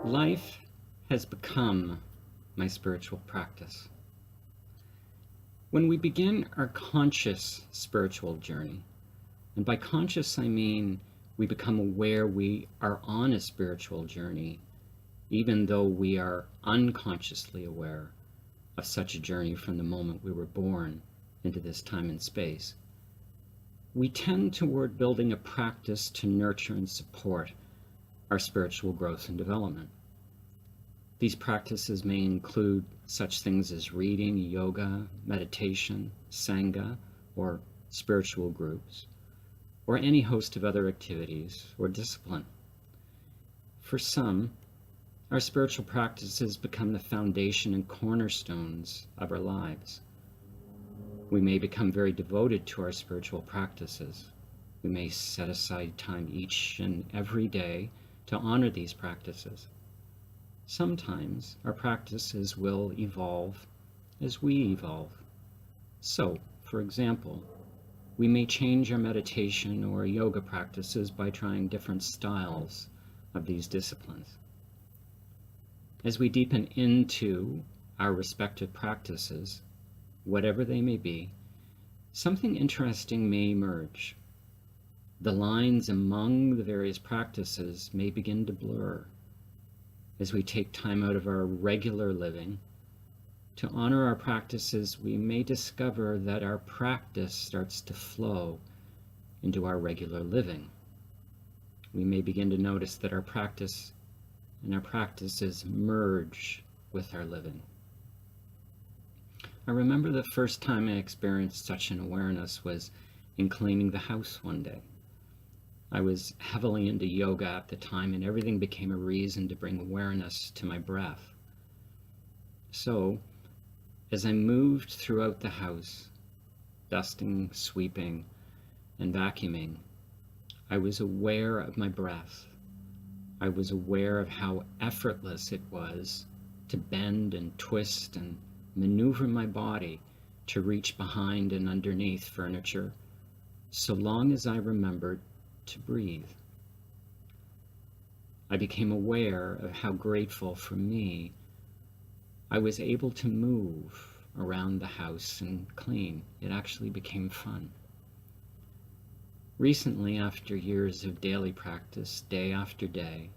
Life has become my spiritual practice. When we begin our conscious spiritual journey, and by conscious I mean we become aware we are on a spiritual journey, even though we are unconsciously aware of such a journey from the moment we were born into this time and space, we tend toward building a practice to nurture and support our spiritual growth and development. These practices may include such things as reading, yoga, meditation, sangha, or spiritual groups, or any host of other activities or discipline. For some, our spiritual practices become the foundation and cornerstones of our lives. We may become very devoted to our spiritual practices. We may set aside time each and every day to honor these practices. Sometimes our practices will evolve as we evolve. So, for example, we may change our meditation or yoga practices by trying different styles of these disciplines. As we deepen into our respective practices, whatever they may be, something interesting may emerge. The lines among the various practices may begin to blur. As we take time out of our regular living to honor our practices, we may discover that our practice starts to flow into our regular living. We may begin to notice that our practice and our practices merge with our living. I remember the first time I experienced such an awareness was in cleaning the house one day. I was heavily into yoga at the time, and everything became a reason to bring awareness to my breath. So, as I moved throughout the house, dusting, sweeping, and vacuuming, I was aware of my breath. I was aware of how effortless it was to bend and twist and maneuver my body to reach behind and underneath furniture, so long as I remembered to breathe. I became aware of how grateful for me I was able to move around the house and clean. It actually became fun. Recently, after years of daily practice, day after day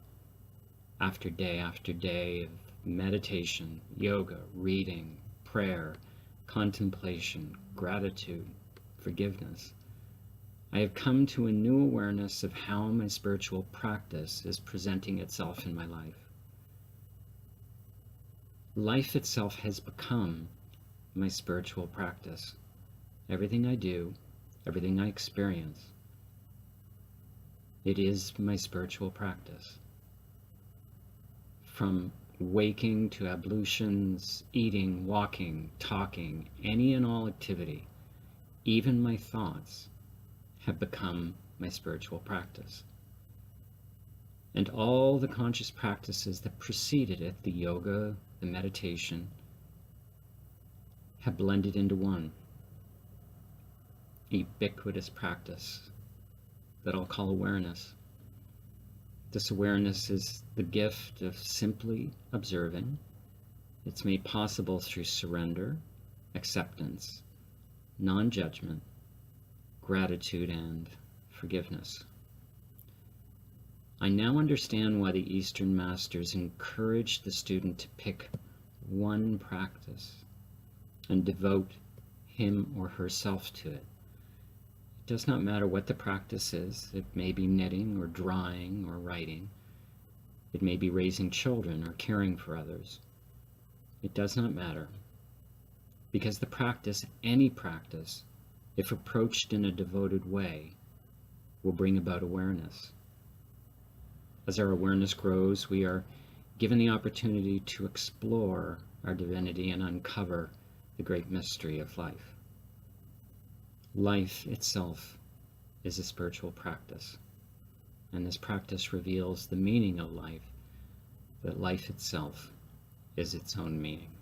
after day after day of meditation, yoga, reading, prayer, contemplation, gratitude, forgiveness, I have come to a new awareness of how my spiritual practice is presenting itself in my life. Life itself has become my spiritual practice. Everything I do, everything I experience, it is my spiritual practice. From waking to ablutions, eating, walking, talking, any and all activity, even my thoughts, have become my spiritual practice. And all the conscious practices that preceded it, the yoga, the meditation, have blended into one ubiquitous practice that I'll call awareness. This awareness is the gift of simply observing. It's made possible through surrender, acceptance, non-judgment, gratitude, and forgiveness. I now understand why the Eastern Masters encourage the student to pick one practice and devote him or herself to it. It does not matter what the practice is. It may be knitting or drawing or writing. It may be raising children or caring for others. It does not matter, because the practice, any practice, if approached in a devoted way, will bring about awareness. As our awareness grows, we are given the opportunity to explore our divinity and uncover the great mystery of life. Life itself is a spiritual practice, and this practice reveals the meaning of life, that life itself is its own meaning.